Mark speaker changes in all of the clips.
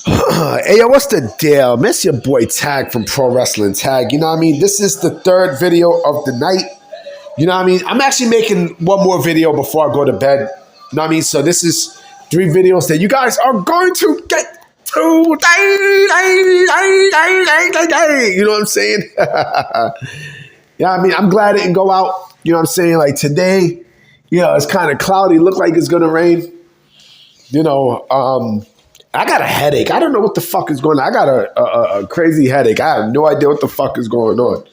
Speaker 1: Hey, yo, what's the deal? Miss your boy Tag from Pro Wrestling Tag. You know what I mean? This is the third video of the night. You know what I mean? I'm actually making one more video before I go to bed. You know what I mean? So this is 3 videos that you guys are going to get to. You know what I'm saying? Yeah, I mean, I'm glad it didn't go out. You know what I'm saying? Like today, it's kind of cloudy. Look like it's going to rain. I got a headache. I don't know what the fuck is going on. I got a crazy headache. I have no idea what the fuck is going on.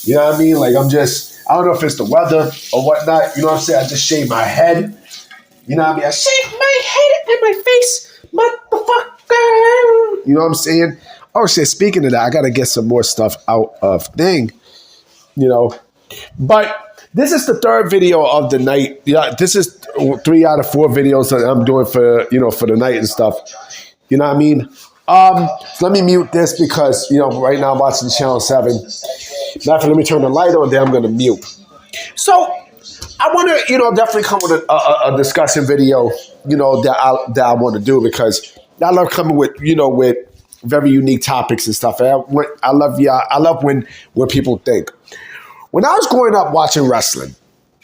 Speaker 1: You know what I mean? Like I don't know if it's the weather or whatnot. You know what I'm saying? I just shaved my head. You know what I mean? I shaved my head and my face, motherfucker. You know what I'm saying? Oh shit, speaking of that, I got to get some more stuff out of thing. But this is the third video of the night. Yeah, this is 3 out of 4 videos that I'm doing for the night and stuff. You know what I mean? So let me mute this because, right now I'm watching Channel 7. Let me turn the light on, then I'm going to mute. So I want to, definitely come with a discussion video, that I want to do because I love coming with, with very unique topics and stuff. I love when people think. When I was growing up watching wrestling,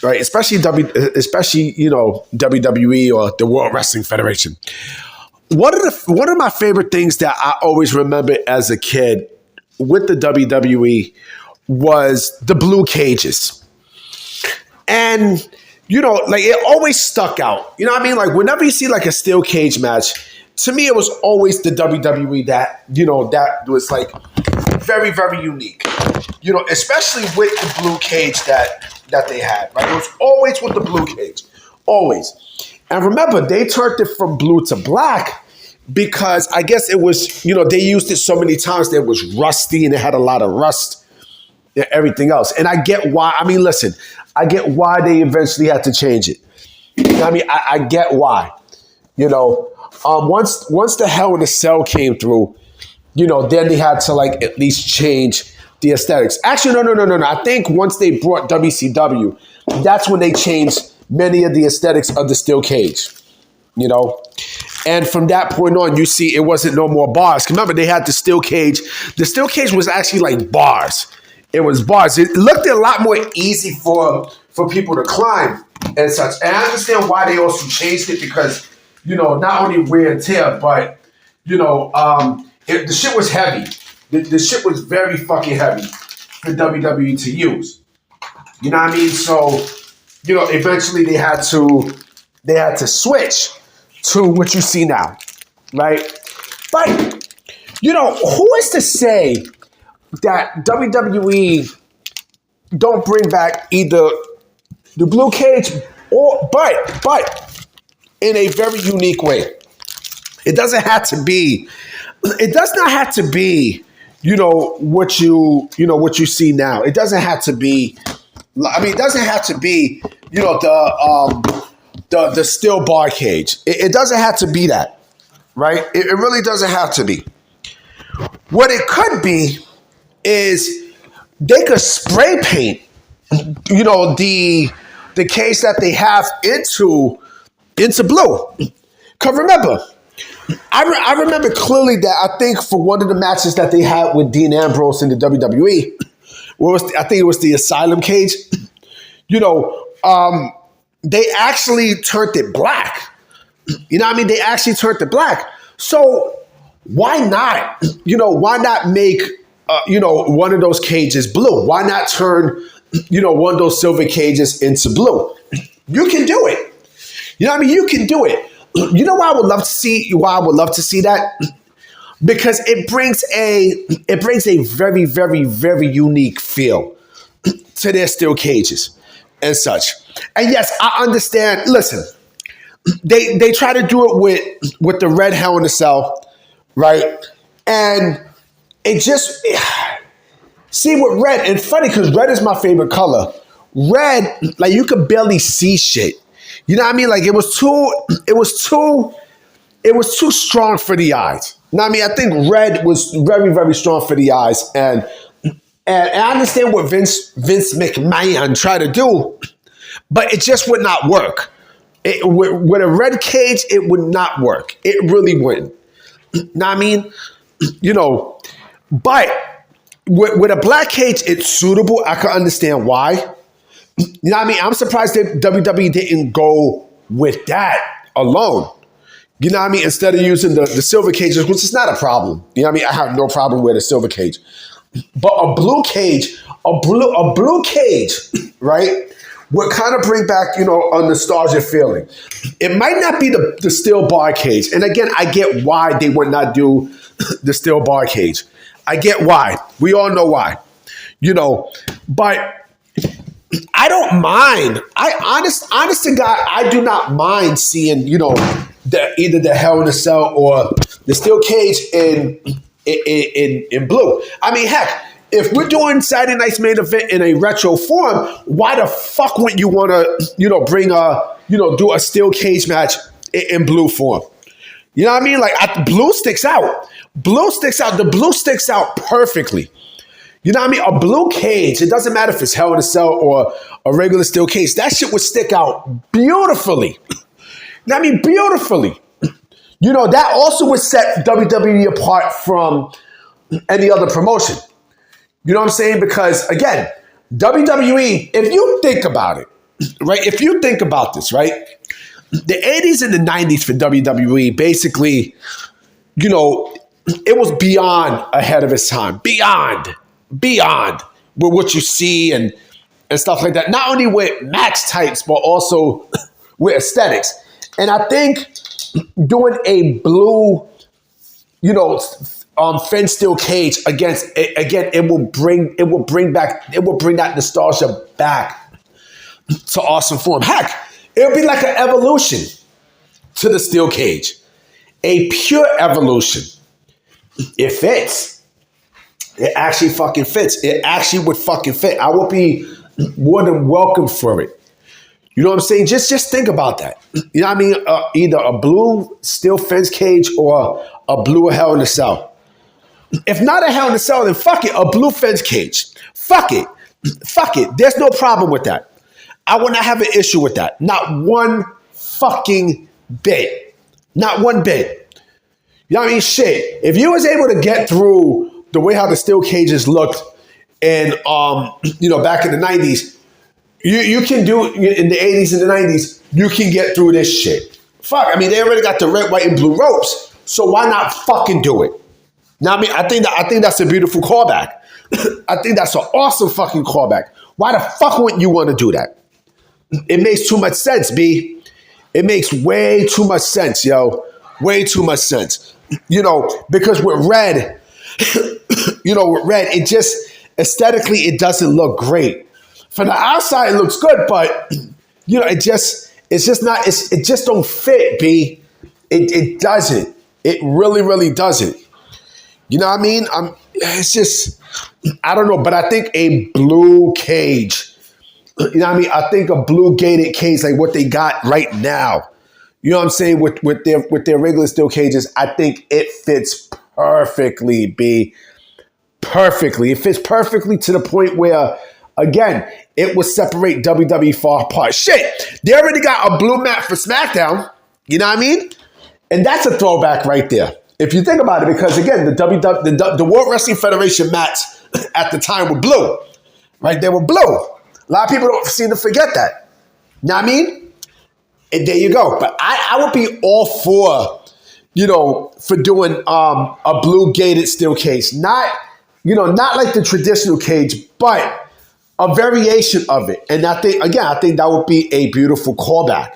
Speaker 1: right, especially WWE or the World Wrestling Federation, one of my favorite things that I always remember as a kid with the WWE was the blue cages. And, like it always stuck out. You know what I mean? Like whenever you see like a steel cage match, to me it was always the WWE that was like very, very unique. Especially with the blue cage that they had, right? It was always with the blue cage, always. And remember, they turned it from blue to black because I guess it was, they used it so many times that it was rusty and it had a lot of rust and everything else. And I get why. I mean, listen, I get why they eventually had to change it. I mean, I get why. Once the Hell in a Cell came through, then they had to like at least change the aesthetics. Actually, no. I think once they brought WCW, that's when they changed many of the aesthetics of the steel cage. And from that point on, you see it wasn't no more bars. Remember, they had the steel cage. The steel cage was actually like bars. It was bars. It looked a lot more easy for people to climb and such. And I understand why they also changed it because, not only wear and tear, but, the shit was heavy. The shit was very fucking heavy for WWE to use. You know what I mean? So, eventually they had to switch to what you see now, right? But, who is to say that WWE don't bring back either the blue cage but in a very unique way. It does not have to be, what you see now. It doesn't have to be, it doesn't have to be, the steel bar cage. It doesn't have to be that, right? It really doesn't have to be. What it could be is they could spray paint, the cage that they have into blue. Because remember, I remember clearly that I think for one of the matches that they had with Dean Ambrose in the WWE, I think it was the Asylum cage, they actually turned it black. You know what I mean? They actually turned it black. So why not? Why not make, one of those cages blue? Why not turn, one of those silver cages into blue? You can do it. You know what I mean? You can do it. You know why I would love to see that? Because it brings a very, very, very unique feel to their steel cages and such. And yes, I understand. Listen, they try to do it with the red Hell in a Cell, right? And it just see with red, and funny because red is my favorite color. Red, like you could barely see shit. You know what I mean? Like it was too strong for the eyes. You know what I mean? I think red was very, very strong for the eyes. And I understand what Vince McMahon tried to do, but it just would not work. With a red cage, it would not work. It really wouldn't. Know what I mean? You know, but with a black cage, it's suitable. I can understand why. You know what I mean? I'm surprised that WWE didn't go with that alone. You know what I mean? Instead of using the silver cages, which is not a problem. You know what I mean? I have no problem with a silver cage. But a blue cage, a blue cage, right, would kind of bring back, you know, a nostalgia feeling. It might not be the steel bar cage. And again, I get why they would not do the steel bar cage. I get why. We all know why. You know, but I don't mind. Honest to God, I do not mind seeing, you know, either the Hell in a Cell or the steel cage in blue. I mean, heck, if we're doing Saturday Night's Main Event in a retro form, why the fuck wouldn't you want to, you know, do a steel cage match in blue form? You know what I mean? Like, blue sticks out. Blue sticks out. The blue sticks out perfectly. You know what I mean? A blue cage, it doesn't matter if it's Hell in a Cell or a regular steel cage. That shit would stick out beautifully. You know what I mean? Beautifully. You know, that also would set WWE apart from any other promotion. You know what I'm saying? Because, again, WWE, if you think about it, right? If you think about this, right? The 80s and the 90s for WWE, basically, you know, it was beyond ahead of its time. Beyond with what you see and stuff like that. Not only with match types, but also with aesthetics. And I think doing a blue, you know, thin steel cage against, again, it will bring that nostalgia back to awesome form. Heck, it would be like an evolution to the steel cage. A pure evolution. It fits. It actually fucking fits. It actually would fucking fit. I would be more than welcome for it. You know what I'm saying? Just think about that. You know what I mean? Either a blue steel fence cage or a blue Hell in a Cell. If not a Hell in a Cell, then fuck it, a blue fence cage. Fuck it. Fuck it. There's no problem with that. I would not have an issue with that. Not one fucking bit. Not one bit. You know what I mean? Shit. If you was able to get through the way how the steel cages looked and, you know, back in the 90s, you can do in the 80s and the 90s, you can get through this shit. Fuck, I mean, they already got the red, white, and blue ropes, so why not fucking do it? Now, I mean, I think that's a beautiful callback. I think that's an awesome fucking callback. Why the fuck wouldn't you want to do that? It makes too much sense, B. It makes way too much sense, yo. Way too much sense. You know, because with red, it just, aesthetically, it doesn't look great. From the outside, it looks good, but, you know, it just don't fit, B. It doesn't. It really, really doesn't. You know what I mean? It's just, I don't know, but I think a blue cage, you know what I mean? I think a blue gated cage like what they got right now, you know what I'm saying, with their regular steel cages, I think it fits perfectly, B. Perfectly. It fits perfectly to the point where, again, it will separate WWE far apart. Shit, they already got a blue mat for SmackDown, you know what I mean? And that's a throwback right there. If you think about it, because again, the World Wrestling Federation mats at the time were blue, right? They were blue. A lot of people don't seem to forget that. You know what I mean? And there you go. But I would be all for, you know, for doing a blue gated steel cage. Not like the traditional cage, but a variation of it. And I think that would be a beautiful callback.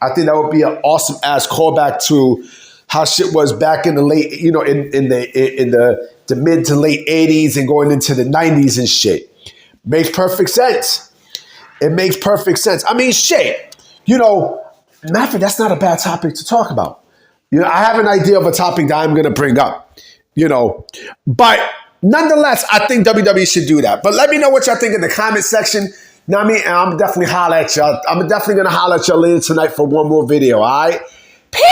Speaker 1: I think that would be an awesome ass callback to how shit was back in the late, you know, in the mid to late 80s and going into the 90s and shit. Makes perfect sense. It makes perfect sense. I mean, shit, you know, matter of fact, that's not a bad topic to talk about. You know, I have an idea of a topic that I'm going to bring up, you know, but nonetheless, I think WWE should do that. But let me know what y'all think in the comment section. You know what I mean? And I'm definitely holler at y'all. I'm definitely going to holler at y'all later tonight for one more video, all right? Peace!